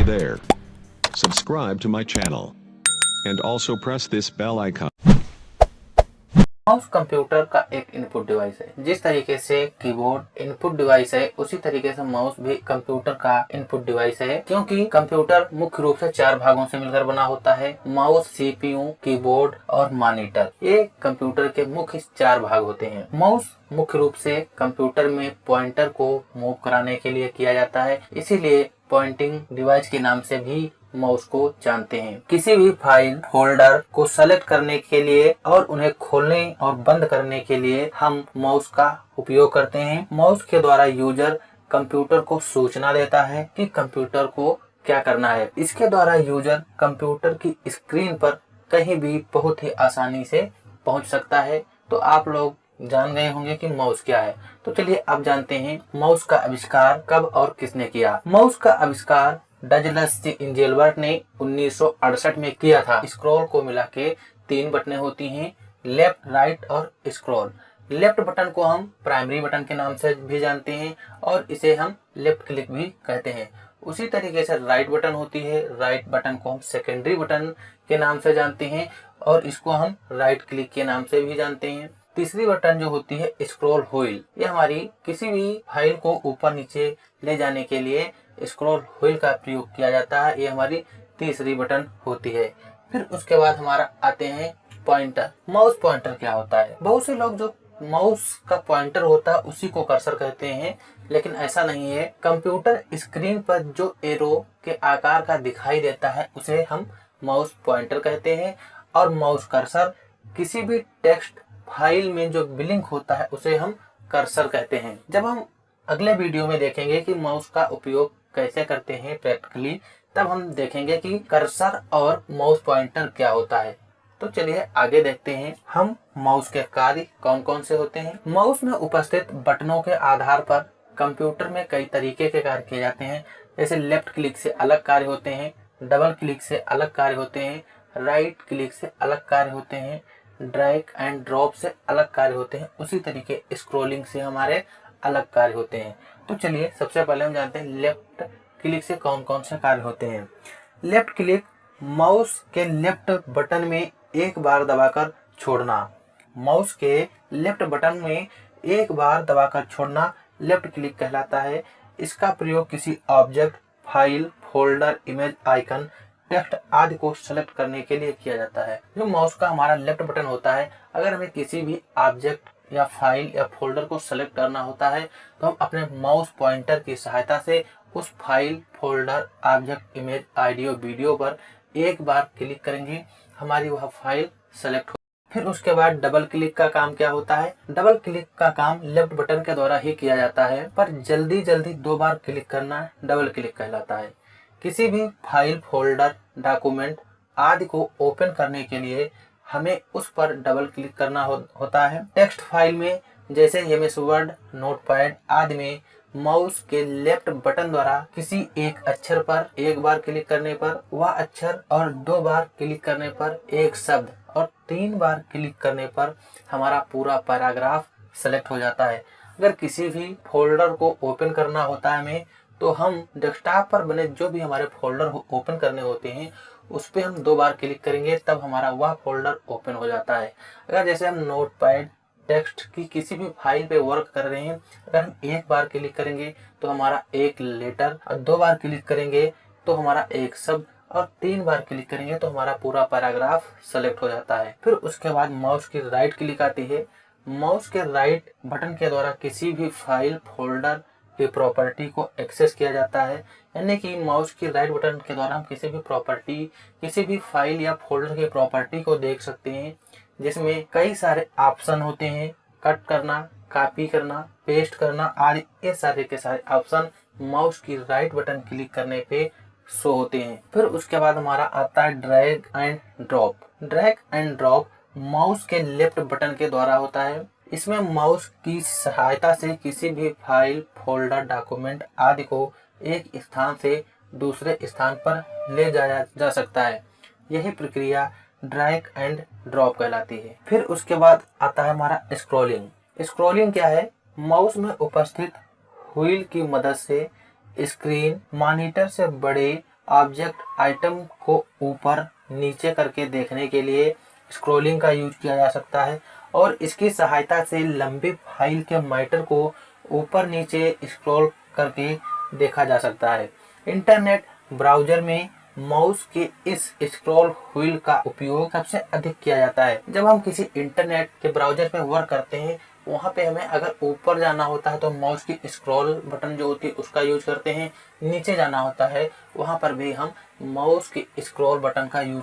Hey there. Subscribe to my channel. And also press this bell icon. Mouse computer का एक input device है। जिस तरीके से कीबोर्ड इनपुट डिवाइस है, उसी तरीके से माउस भी कंप्यूटर का इनपुट डिवाइस है। क्योंकि कंप्यूटर मुख्य रूप से 4 भागों से मिलकर बना होता है: माउस, सीपीयू, कीबोर्ड और मॉनिटर। ये कंप्यूटर के मुख्य 4 भाग होते हैं। माउस मुख्य रूप से कंप्यूटर में पॉइंटर को मूव कराने के लिए किया जाता है, इसीलिए पॉइंटिंग डिवाइस के नाम से भी माउस को जानते हैं। किसी भी फाइल फोल्डर को सेलेक्ट करने के लिए और उन्हें खोलने और बंद करने के लिए हम माउस का उपयोग करते हैं। माउस के द्वारा यूजर कंप्यूटर को सूचना देता है कि कंप्यूटर को क्या करना है। इसके द्वारा यूजर कंप्यूटर की स्क्रीन पर कहीं भी बहुत ही आसानी से पहुंच सकता है। तो आप लोग जान गए होंगे कि माउस क्या है। तो चलिए अब जानते हैं माउस का आविष्कार कब और किसने किया। माउस का आविष्कार डगलस सी एंजेलबर्ट ने 1968 में किया था। स्क्रॉल को मिला के 3 बटनें होती हैं, लेफ्ट, राइट और स्क्रॉल। लेफ्ट बटन को हम प्राइमरी बटन के नाम से भी जानते हैं और इसे हम लेफ्ट क्लिक भी कहते हैं। उसी तरीके से राइट बटन होती है, राइट बटन को हम सेकेंडरी बटन के नाम से जानते हैं और इसको हम राइट क्लिक के नाम से भी जानते हैं। तीसरी बटन जो होती है स्क्रॉल व्हील, ये हमारी किसी भी फाइल को ऊपर नीचे ले जाने के लिए स्क्रॉल व्हील का प्रयोग किया जाता है। ये हमारी तीसरी बटन होती है। फिर उसके बाद हमारा आते हैं पॉइंटर। माउस पॉइंटर क्या होता है? बहुत से लोग जो माउस का पॉइंटर होता है उसी को कर्सर कहते हैं, लेकिन ऐसा नहीं है। कंप्यूटर स्क्रीन पर जो एरो के आकार का दिखाई देता है उसे हम माउस पॉइंटर कहते हैं और माउस कर्सर किसी भी टेक्स्ट फाइल में जो ब्लिंक होता है उसे हम कर्सर कहते हैं। जब हम अगले वीडियो में देखेंगे कि माउस का उपयोग कैसे करते हैं प्रैक्टिकली, तब हम देखेंगे कि कर्सर और माउस पॉइंटर क्या होता है। तो चलिए आगे देखते हैं हम माउस के कार्य कौन कौन से होते हैं। माउस में उपस्थित बटनों के आधार पर कंप्यूटर में कई तरीके के कार्य किए जाते हैं। जैसे लेफ्ट क्लिक से अलग कार्य होते हैं, डबल क्लिक से अलग कार्य होते हैं, राइट क्लिक से अलग कार्य होते हैं, ड्रैग एंड ड्रॉप से अलग कार्य होते हैं। उसी तरीके स्क्रॉलिंग से हमारे अलग कार्य होते हैं। तो चलिए सबसे पहले हम जानते हैं लेफ्ट क्लिक से कौन कौन से कार्य होते हैं। लेफ्ट क्लिक माउस के लेफ्ट बटन में एक बार दबाकर छोड़ना। माउस के लेफ्ट बटन में एक बार दबाकर छोड़ना लेफ्ट क्लिक कहलाता है। इसका प्रयोग किसी object, file, folder, image, icon, text आदि को सेलेक्ट करने के लिए किया जाता है। जो माउस का हमारा लेफ्ट बटन होता है, अगर हमें किसी भी ऑब्जेक्ट या फाइल या फोल्डर को सेलेक्ट करना होता है तो हम अपने माउस पॉइंटर की सहायता से उस file, folder, object, image, audio, video पर एक बार क्लिक करेंगे, हमारी वह फाइल सेलेक्ट हो। फिर उसके बाद डबल क्लिक का काम क्या होता है? डबल क्लिक का काम लेफ्ट बटन के द्वारा ही किया जाता है, पर जल्दी 2 बार क्लिक करना डबल क्लिक कहलाता है। किसी भी फाइल, फोल्डर, डॉक्यूमेंट आदि को ओपन करने के लिए हमें उस पर डबल क्लिक करना होता है। टेक्स्ट फाइल में जैसे एमएस वर्ड, नोटपैड आदि में माउस के लेफ्ट बटन द्वारा किसी एक अक्षर पर एक बार क्लिक करने पर वह अक्षर और 2 बार क्लिक करने पर एक शब्द और 3 बार क्लिक करने पर हमारा पूरा पैराग्राफ सेलेक्ट हो जाता है। अगर किसी भी फोल्डर को ओपन करना होता है हमें, तो हम डेस्कटॉप पर बने जो भी हमारे फोल्डर ओपन करने होते हैं उस पर हम 2 बार क्लिक करेंगे, तब हमारा वह फोल्डर ओपन हो जाता है। अगर जैसे हम नोटपैड, टेक्स्ट की किसी भी फाइल पे वर्क कर रहे हैं, अगर हम एक बार क्लिक करेंगे तो हमारा एक लेटर, और 2 बार क्लिक करेंगे तो हमारा एक शब्द, और 3 बार क्लिक करेंगे तो हमारा पूरा पैराग्राफ सेलेक्ट हो जाता है। फिर उसके बाद माउस की राइट क्लिक आती है। माउस के राइट बटन के द्वारा किसी भी फाइल, फोल्डर की प्रॉपर्टी को एक्सेस किया जाता है। यानी कि माउस की राइट बटन के द्वारा हम किसी भी प्रॉपर्टी, किसी भी फाइल या फोल्डर की प्रॉपर्टी को देख सकते हैं, जिसमें कई सारे ऑप्शन होते हैं। कट करना, कॉपी करना, पेस्ट करना आदि, ये सारे के सारे ऑप्शन माउस की राइट बटन क्लिक करने पे शो होते हैं। फिर उसके बाद हमारा आता है drag and drop. Drag and drop mouse के लेफ्ट बटन के द्वारा होता है। इसमें माउस की सहायता से किसी भी फाइल, फोल्डर, डॉक्यूमेंट आदि को एक स्थान से दूसरे स्थान पर ले जाया जा सकता है। यही प्रक्रिया ड्रैग एंड ड्रॉप कहलाती है। फिर उसके बाद आता है हमारा स्क्रॉलिंग। स्क्रॉलिंग क्या है? माउस में उपस्थित व्हील की मदद से स्क्रीन मॉनिटर से बड़े ऑब्जेक्ट आइटम को ऊपर नीचे करके देखने के लिए स्क्रॉलिंग का यूज किया जा सकता है और इसकी सहायता से लंबी फाइल के मैटर को ऊपर नीचे स्क्रॉल करके देखा जा सकता है। इंटरनेट ब्राउजर में माउस के इस स्क्रॉल व्हील का उपयोग सबसे अधिक किया जाता है। जब हम किसी इंटरनेट के ब्राउजर पे वर्क करते हैं, वहाँ पे हमें अगर ऊपर जाना होता है तो माउस की स्क्रॉल बटन जो होती है उसका यूज करते हैं। नीचे जाना होता है वहाँ पर भी हम माउस की स्क्रॉल बटन का यूज